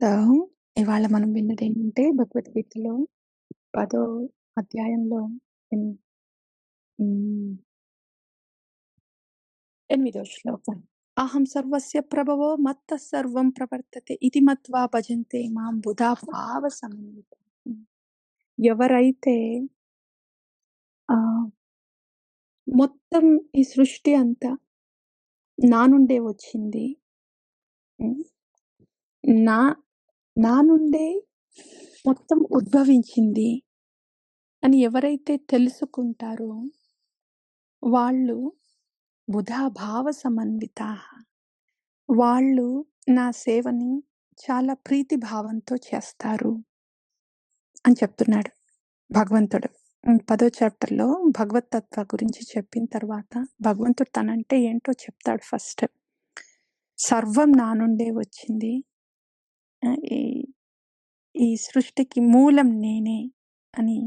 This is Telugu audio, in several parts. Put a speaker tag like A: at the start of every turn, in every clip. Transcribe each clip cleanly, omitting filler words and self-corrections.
A: ఆహ్, ఇవాళ మనం విన్నదేంటంటే భగవద్గీతలో 10 అధ్యాయంలో ఎన్ హ్మ్. 8 శ్లోకం. అహం సర్వస్య ప్రభవో మత్తః సర్వం ప్రవర్తతే ఇతి మత్వా భజంతే మాం బుధా భావ సమన్వితః. హ్మ్. ఎవరైతే ఆహ్, మొత్తం ఈ సృష్టి అంతా నా నుండే వచ్చింది. హ్మ్. నా నా నుండే మొత్తం ఉద్భవించింది అని ఎవరైతే తెలుసుకుంటారో వాళ్ళు బుధా భావ సమన్వితాః. వాళ్ళు నా సేవని చాలా ప్రీతి భావంతో చేస్తారు అని చెప్తున్నాడు భగవంతుడు. 10 చాప్టర్‌లో భగవత్ తత్వ గురించి చెప్పిన తర్వాత భగవంతుడు తనంటే ఏంటో చెప్తాడు ఫస్ట్. సర్వం నా నుండే వచ్చింది. ఈ ఈ సృష్టికి మూలం నేనే అని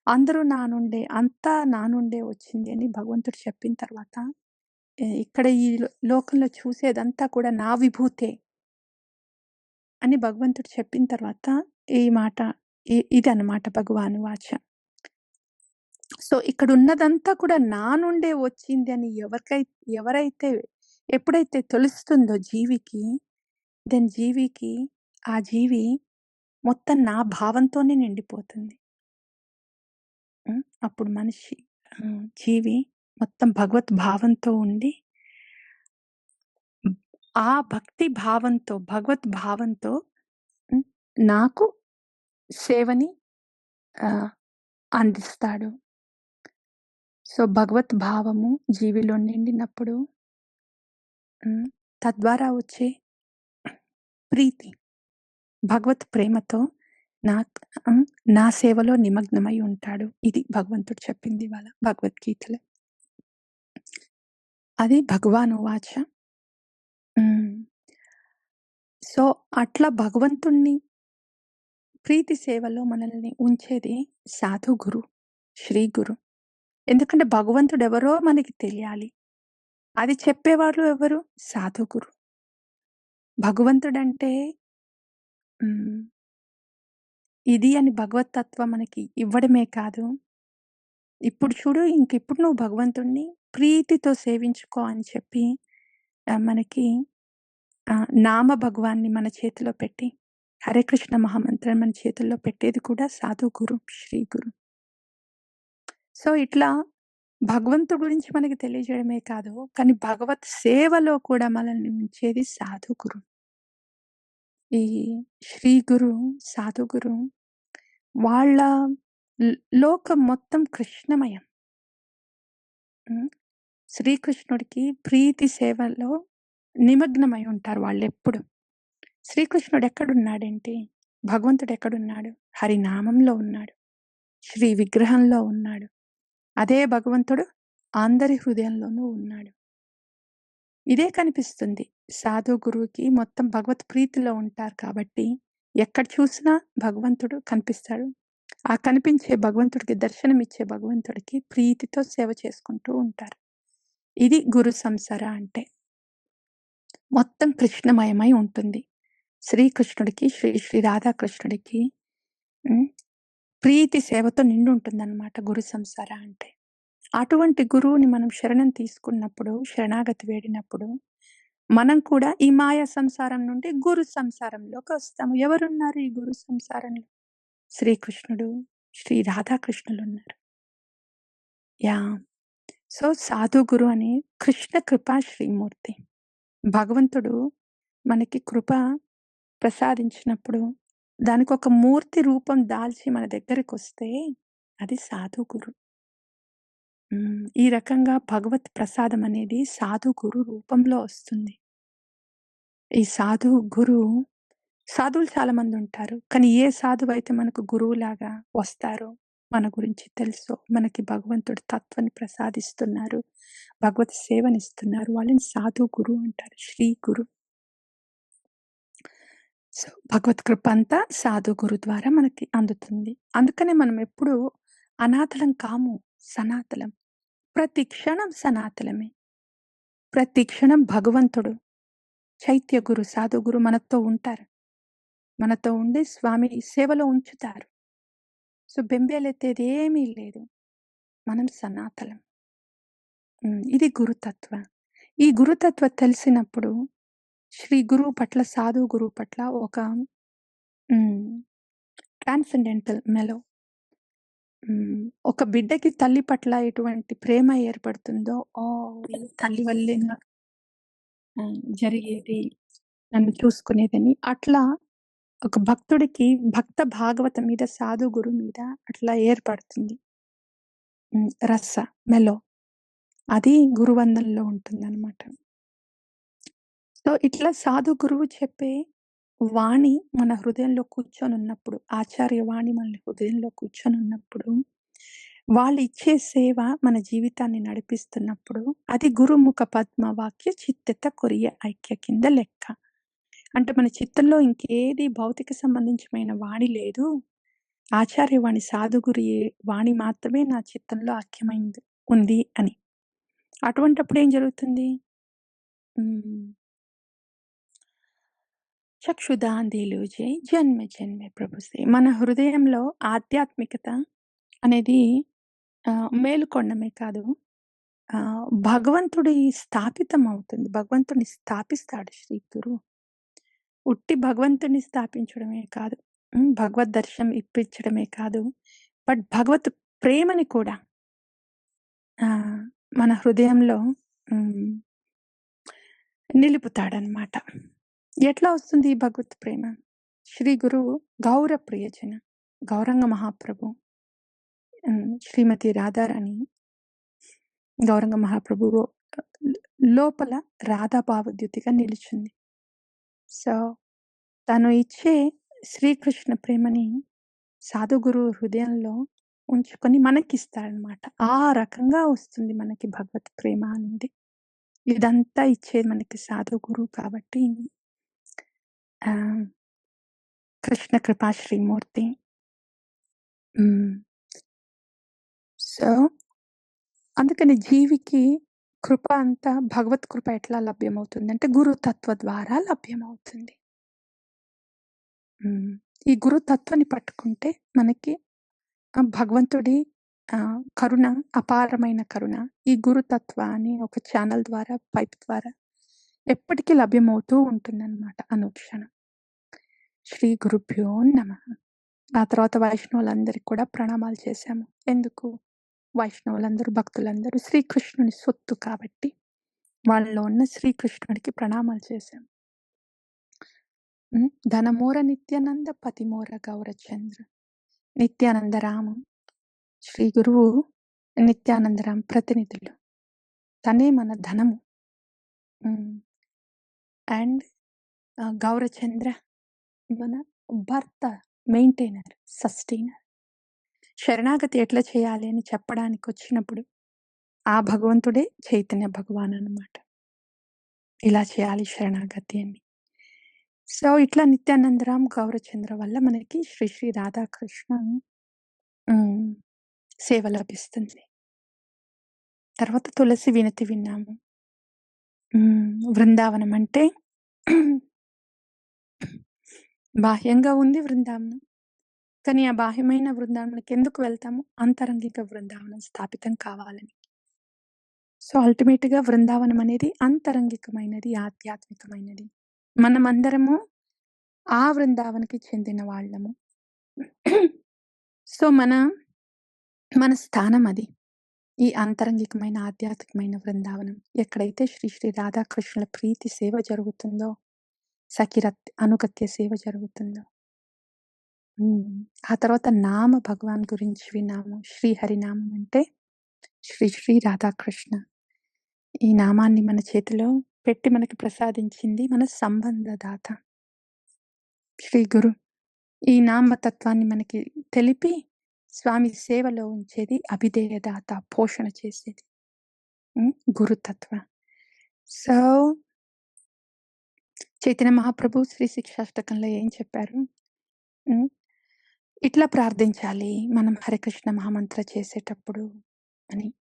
A: అందరూ నా నుండే అంతా నా నుండే వచ్చింది అని భగవంతుడు చెప్పిన తర్వాత ఇక్కడ ఈ లోకంలో చూసేదంతా కూడా నా విభూతే అని భగవంతుడు చెప్పిన తర్వాత ఈ మాట ఇదన్నమాట భగవాను వాచ. సో, ఇక్కడున్నదంతా కూడా నా నుండే వచ్చింది అని ఎవరైతే ఎప్పుడైతే తెలుస్తుందో జీవికి, జీవికి ఆ జీవి మొత్తం నా భావంతోనే నిండిపోతుంది. అప్పుడు మనిషి జీవి మొత్తం భగవత్ భావంతో ఉండి హ్మ్, ఆ భక్తి భావంతో, భగవత్ భావంతో హ్మ్, నాకు సేవని ఆహ్, అందిస్తాడు. సో, భగవత్ భావము జీవిలో నిండినప్పుడు హ్మ్, తద్వారా వచ్చే ప్రీతి, భగవత్ ప్రేమతో నాక్ హ్మ్, నా సేవలో నిమగ్నమై ఉంటాడు. ఇది భగవంతుడు చెప్పింది ఇవాళ భగవద్గీతలో. అది భగవానువాచ. హ్మ్. సో, అట్లా భగవంతుడిని ప్రీతి సేవలో మనల్ని ఉంచేది సాధు గురు, శ్రీ గురు. ఎందుకంటే భగవంతుడెవరో మనకి తెలియాలి. అది చెప్పేవాళ్ళు ఎవరు? సాధు గురు. భగవంతుడంటే హ్మ్. ఇది అని భగవతత్వం మనకి ఇవ్వడమే కాదు. ఇప్పుడు చూడు ఇంకిప్పుడు నువ్వు భగవంతుడిని ప్రీతితో సేవించుకో అని చెప్పి మనకి నామ భగవాన్ని మన చేతిలో పెట్టి, హరే కృష్ణ మహామంత్రం మన చేతుల్లో పెట్టేది కూడా సాధు గురు, శ్రీ గురు. సో, ఇట్లా భగవంతుడి గురించి మనకి తెలియజేయడమే కాదు, కానీ భగవత్ సేవలో కూడా మనల్ని ఉంచేది సాధు గురు. ఈ శ్రీ గురు, సాధు గురు వాళ్ళ లోకం మొత్తం కృష్ణమయం. హ్మ్. శ్రీకృష్ణుడికి ప్రీతి సేవలో నిమగ్నమై ఉంటారు వాళ్ళెప్పుడు. శ్రీకృష్ణుడెక్కడున్నాడేంటి? భగవంతుడెక్కడున్నాడు? హరినామంలో ఉన్నాడు. శ్రీ విగ్రహంలో ఉన్నాడు. అదే భగవంతుడు అందరి హృదయంలోనూ ఉన్నాడు. ఇదే కనిపిస్తుంది. సాధు గురువుకి మొత్తం భగవత్ ప్రీతిలో ఉంటారు కాబట్టి, ఎక్కడ చూసినా భగవంతుడు కనిపిస్తాడు. ఆ కనిపించే భగవంతుడికి దర్శనమిచ్చే భగవంతుడికి ప్రీతితో సేవ చేసుకుంటూ ఉంటారు. ఇది గురు సంసార అంటే. మొత్తం కృష్ణమయమై ఉంటుంది. శ్రీకృష్ణుడికి శ్రీ రాధాకృష్ణుడికి హ్మ్. ప్రీతి సేవతో నిండుంటుందనమాట గురు సంసార అంటే. అటువంటి గురువుని మనం శరణం తీసుకున్నప్పుడు, శరణాగతి వేడినప్పుడు, మనం కూడా ఈ మాయా సంసారం నుండి గురు సంసారంలోకొస్తాము. ఎవరున్నారు ఈ గురు సంసారంలో? శ్రీకృష్ణుడు, శ్రీ రాధాకృష్ణులున్నారు. యాహ్! సో, సాధు గురు అని కృష్ణ కృపా శ్రీమూర్తి. భగవంతుడు మనకి కృప ప్రసాదించినప్పుడు, దానికొక మూర్తి రూపం దాల్చి మన దగ్గరికొస్తే అది సాధు గురు. ఈ రకంగా భగవత్ ప్రసాదం అనేది సాధు గురు రూపంలో వస్తుంది. ఈ సాధు గురు సాధువులు చాలా మందుంటారు. కానీ ఏ సాధువైతే మనకు గురువులాగా వస్తారో, మన గురించి తెలుసో, మనకి భగవంతుడు తత్వాన్ని ప్రసాదిస్తున్నారు, భగవత్ సేవనిస్తున్నారు, వాళ్ళని సాధు గురు అంటారు. శ్రీ గురు. సో, భగవత్ కృప అంతా సాధు గురు ద్వారా మనకి అందుతుంది. అందుకనే మనం ఎప్పుడూ అనాథలం కాము, సనాతలం. ప్రతి క్షణం సనాతలమే. ప్రతి క్షణం భగవంతుడు, చైత్య గురు, సాధు గురు మనతో ఉంటారు. మనతో ఉండి స్వామి సేవలో ఉంచుతారు. సో, బెంబేలెత్తేది ఏమీ లేదు. మనం సనాతనం. ఇది గురుతత్వ. ఈ గురుతత్వ తెలిసినప్పుడు శ్రీ గురువు పట్ల, సాధు గురువు పట్ల ఒక హ్మ్. ట్రాన్సెండెంటల్ మెలో ఒక బిడ్డకి తల్లి పట్ల ఎటువంటి ప్రేమ ఏర్పడుతుందో, ఈ తల్లి వల్లే నాకు జరిగేది, నన్ను చూసుకునేదని. అట్లా ఒక భక్తుడికి భక్త భాగవతం మీద, సాధు గురువు మీద అట్లా ఏర్పడుతుంది. రస, మెలో. అది గురువందనలో ఉంటుందనమాట. సో, ఇట్లా సాధు గురువు చెప్పే వాణి మన హృదయంలో కూర్చొనున్నప్పుడు, ఆచార్య వాణి మన హృదయంలో కూర్చొనున్నప్పుడు, వాళ్ళిచ్చే సేవ మన జీవితాన్ని నడిపిస్తున్నప్పుడు, అది గురుముఖ పద్మవాక్య చిత్తత కొరియ ఐక్య కింద లెక్క. అంటే మన చిత్తంలో ఇంకేది భౌతిక సంబంధించమైన వాణి లేదు. ఆచార్యవాణి సాధుగురి వాణి మాత్రమే నా చిత్తంలో ఐక్యమైంది ఉంది అని. అటువంటప్పుడు ఏం జరుగుతుంది? హ్మ్. చక్షుదాంధీలోజే జన్మె జన్మె ప్రభుసే. మన హృదయంలో ఆధ్యాత్మికత అనేది మేలుకొనడమే కాదు, భగవంతుడి స్థాపితం అవుతుంది. భగవంతుడిని స్థాపిస్తాడు శ్రీ గురువు. ఉట్టి భగవంతుడిని స్థాపించడమే కాదు, భగవద్ దర్శనం ఇప్పించడమే కాదు, బట్ భగవత్ ప్రేమని కూడా మన హృదయంలో హ్మ్, నిలుపుతాడనమాట. ఎట్లా వస్తుంది ఈ భగవత్ ప్రేమ? శ్రీ గురువు గౌర ప్రియజన, గౌరంగ మహాప్రభు, శ్రీమతి రాధారాణి గౌరంగ మహాప్రభువు లోపల రాధా భావద్యుతిగా నిలిచింది. సో, తను ఇచ్చే శ్రీకృష్ణ ప్రేమని సాధుగురు హృదయంలో ఉంచుకొని మనకిస్తాడనమాట. ఆ రకంగా వస్తుంది మనకి భగవత్ ప్రేమ అనేది. ఇదంతా ఇచ్చేది మనకి సాధు గురువు కాబట్టి కృష్ణ కృపా శ్రీమూర్తి. సో, అందుకని జీవికి కృప అంతా, భగవత్ కృప ఎట్లా లభ్యమవుతుందంటే గురుతత్వ ద్వారా లభ్యమవుతుంది. ఈ గురుతత్వాన్ని పట్టుకుంటే మనకి భగవంతుడి కరుణ, అపారమైన కరుణ ఈ గురుతత్వ అని ఒక ఛానల్ ద్వారా, పైప్ ద్వారా ఎప్పటికీ లభ్యమవుతూ ఉంటుందన్నమాట అనుక్షణం. శ్రీ గురుభ్యో నమః. ఆ తర్వాత వైష్ణవులందరికి కూడా ప్రణామాలు చేశాము. ఎందుకు? వైష్ణవులందరూ, భక్తులందరూ శ్రీకృష్ణుని సొత్తు కాబట్టి వాళ్ళలో ఉన్న శ్రీకృష్ణుడికి ప్రణామాలు చేశాం. ధనమోర నిత్యానంద పతిమోర గౌరచంద్ర. నిత్యానందరాము శ్రీ గురువు నిత్యానందరాం ప్రతినిధులు. తనే మన ధనము. అండ్ గౌరచంద్ర మన భర్త, మెయింటైనర్, సస్టైనర్. శరణాగతి ఎట్లా చేయాలి అని చెప్పడానికి వచ్చినప్పుడు ఆ భగవంతుడే చైతన్య భగవాన్ అన్నమాట. ఇలా చేయాలి శరణాగతి అని. సో, ఇట్లా నిత్యానందరాం, గౌరచంద్ర వల్ల మనకి శ్రీ శ్రీ రాధాకృష్ణ సేవ లభిస్తుంది. తర్వాత తులసి వినతి విన్నాము. వృందావనం అంటే బాహ్యంగా ఉంది వృందావనం. కానీ ఆ బాహ్యమైన వృందావనానికి ఎందుకు వెళ్తాము? అంతరంగిక వృందావనం స్థాపితం కావాలని. సో, అల్టిమేట్‌గా వృందావనం అనేది అంతరంగికమైనది, ఆధ్యాత్మికమైనది. మనమందరము ఆ వృందావనకి చెందిన వాళ్ళము. సో, మన స్థానం అది. ఈ అంతరంగికమైన, ఆధ్యాత్మికమైన వృందావనం. ఎక్కడైతే శ్రీ శ్రీ రాధాకృష్ణుల ప్రీతి సేవ జరుగుతుందో, సఖిరత్ అనుగత్య సేవ జరుగుతుందో. ఆ తర్వాత నామ భగవాన్ గురించి విన్నాము. శ్రీహరినామం అంటే శ్రీ శ్రీ రాధాకృష్ణ. ఈ నామాన్ని మన చేతిలో పెట్టి మనకి ప్రసాదించింది మన సంబంధదాత శ్రీ గురు. ఈ నామతత్వాన్ని మనకి తెలిపి స్వామి సేవలో ఉంచేది అభిధేయదాత, పోషణ చేసేది గురుతత్వ. సో, చైతన్య మహాప్రభు శ్రీ శిక్షాష్టకంలో ఏం చెప్పారు? ఇట్లా ప్రార్థించాలి మనం హరికృష్ణ మహామంత్ర చేసేటప్పుడు అని.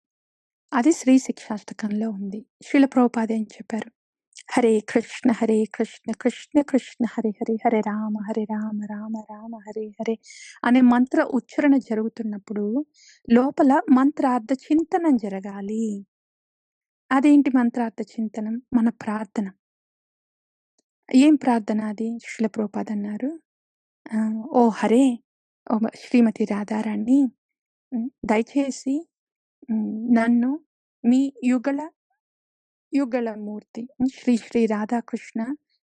A: అది శ్రీ శిక్షాష్టకంలో ఉంది. శ్రీల ప్రభుపాద ఏం చెప్పారు? హరే కృష్ణ కృష్ణ కృష్ణ హరే హరే, హరే రామ రామ రామ హరే హరే అనే మంత్ర ఉచ్చారణ జరుగుతున్నప్పుడు లోపల మంత్రార్థ చింతనం జరగాలి. అదేంటి మంత్రార్థ చింతనం? మన ప్రార్థన. ఏం ప్రార్థన అది? శ్రీల ప్రభుపాద అన్నారు, ఓ హరే, ఓ శ్రీమతి రాధారాణి, దయచేసి నన్ను మీ యుగళ మూర్తి శ్రీ శ్రీ రాధాకృష్ణ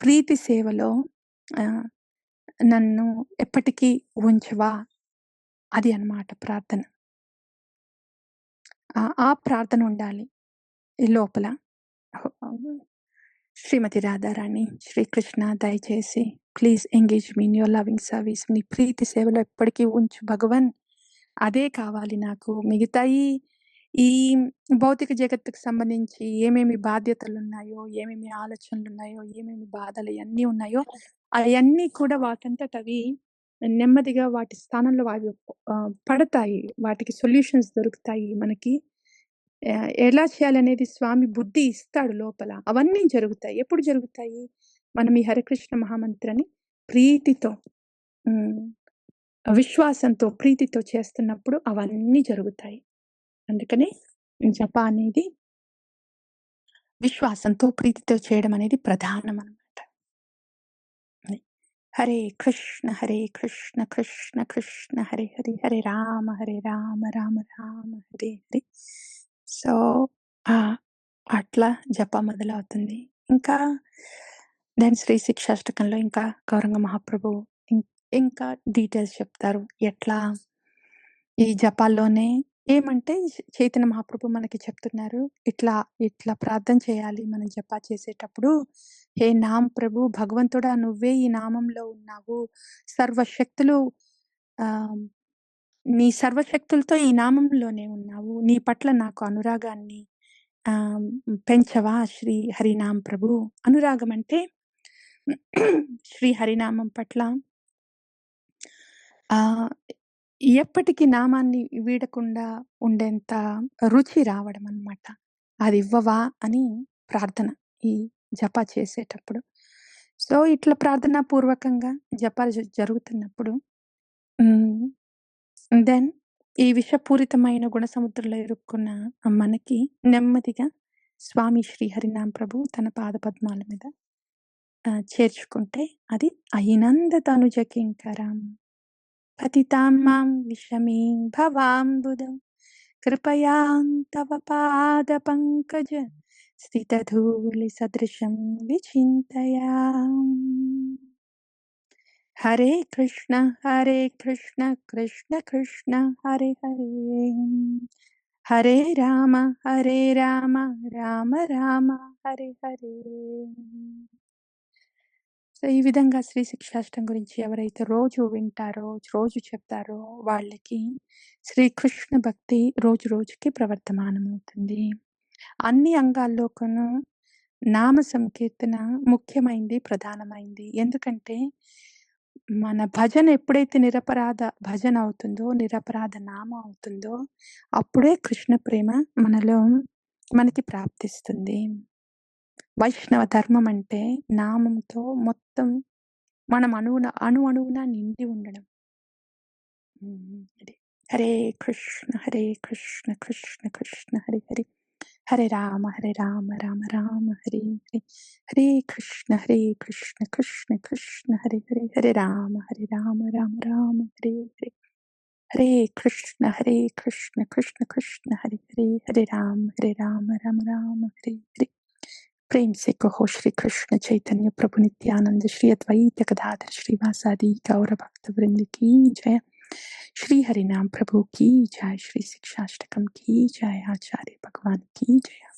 A: ప్రీతి సేవలో నన్ను ఎప్పటికీ ఉంచవా. అది అన్నమాట ప్రార్థన. ఆ ప్రార్థన ఉండాలి ఈ లోపల. శ్రీమతి రాధారాణి, శ్రీకృష్ణ దయచేసి please engage me in your loving service. నీ ప్రీతి సేవలో ఎప్పటికీ ఉంచు భగవన్. అదే కావాలి నాకు. మిగతా ఈ భౌతిక జగత్తుకు సంబంధించి ఏమేమి బాధ్యతలు ఉన్నాయో, ఏమేమి ఆలోచనలు ఉన్నాయో, ఏమేమి బాధలు ఇవన్నీ ఉన్నాయో, అవన్నీ కూడా వాటంతట అవి నెమ్మదిగా వాటి స్థానంలో అవి పడతాయి. వాటికి సొల్యూషన్స్ దొరుకుతాయి మనకి. ఎలా చేయాలనేది స్వామి బుద్ధి ఇస్తాడు లోపల. అవన్నీ జరుగుతాయి. ఎప్పుడు జరుగుతాయి? మనం ఈ హరికృష్ణ మహామంత్రాన్ని ప్రీతితో, విశ్వాసంతో, ప్రీతితో చేస్తున్నప్పుడు అవన్నీ జరుగుతాయి. అందుకని జప అనేది విశ్వాసంతో, ప్రీతితో చేయడం అనేది ప్రధానం అన్నమాట. హరే కృష్ణ కృష్ణ కృష్ణ హరే హరే, హరే రామ రామ రామ హరే హరే. సో అట్లా జప మొదలవుతుంది. ఇంకా దాని శ్రీ శిక్షాష్టకంలో ఇంకా గౌరంగ మహాప్రభు ఇంకా డీటెయిల్స్ చెప్తారు. ఎట్లా ఈ జపాల్లోనే ఏమంటే చైతన్య మహాప్రభు మనకి చెప్తున్నారు, ఇట్లా ప్రార్థన చేయాలి మనం జపా చేసేటప్పుడు. హే నామ్ ప్రభు, భగవంతుడా నువ్వే ఈ నామంలో ఉన్నావు. సర్వశక్తులు నీ సర్వశక్తులతో ఈ నామంలోనే ఉన్నావు. నీ పట్ల నాకు అనురాగాన్ని పెంచవా శ్రీ హరినామ్ ప్రభు. అనురాగం అంటే శ్రీ హరినామం పట్ల ఎప్పటికీ నామాన్ని వీడకుండా ఉండేంత రుచి రావడం అన్నమాట. అది ఇవ్వవా అని ప్రార్థన ఈ జప చేసేటప్పుడు. సో ఇట్లా ప్రార్థనా పూర్వకంగా జపాలు జరుగుతున్నప్పుడు దెన్ ఈ విషపూరితమైన గుణ సముద్రంలో ఇరుక్కున్న మనకి నెమ్మదిగా స్వామి శ్రీ హరినామ్ ప్రభు తన పాద పద్మాల మీద చేర్చుకుంటే అది అయినంద తనుజ కింకరం పతితాం మాం విషమీం భవాంబుదం కృపయాం తవ పాద పంకజ స్థితధూళి సదృశం విచింతయాం. హరే కృష్ణ కృష్ణ కృష్ణ హరే హరే, హరే రామ రామ రామ హరే హరే. సో ఈ విధంగా శ్రీ శిక్షాష్టం గురించి ఎవరైతే రోజు వింటారో, రోజు చెప్తారో వాళ్ళకి శ్రీకృష్ణ భక్తి రోజు రోజుకి ప్రవర్తమానమవుతుంది. అన్ని అంగాల్లోనూ నామ సంకీర్తన ముఖ్యమైంది, ప్రధానమైంది. ఎందుకంటే మన భజన ఎప్పుడైతే నిరపరాధ భజన అవుతుందో, నిరపరాధ నామ అవుతుందో, అప్పుడే కృష్ణ ప్రేమ మనకి ప్రాప్తిస్తుంది. వైష్ణవ ధర్మం అంటే నామంతో మొత్తం మనం అణువున నిండి ఉండడం. హరే కృష్ణ కృష్ణ కృష్ణ హరే హరే, హరే రామ రామ రామ హరే హరే, హరే కృష్ణ కృష్ణ కృష్ణ హరే హరే, హరే రామ రామ రామ హరే హరే, హరే కృష్ణ కృష్ణ కృష్ణ హరే హరే, హరే రామ రామ రామ हरे हरे। प्रेम से कहो श्री कृष्ण चैतन्य प्रभु नित्यानंद श्री अद्वैत गदाधर श्रीवासादि गौर भक्त वृंद की जय। श्री हरिनाम प्रभु की जय। श्री शिक्षाष्टकम की जय। आचार्य भगवान की जय।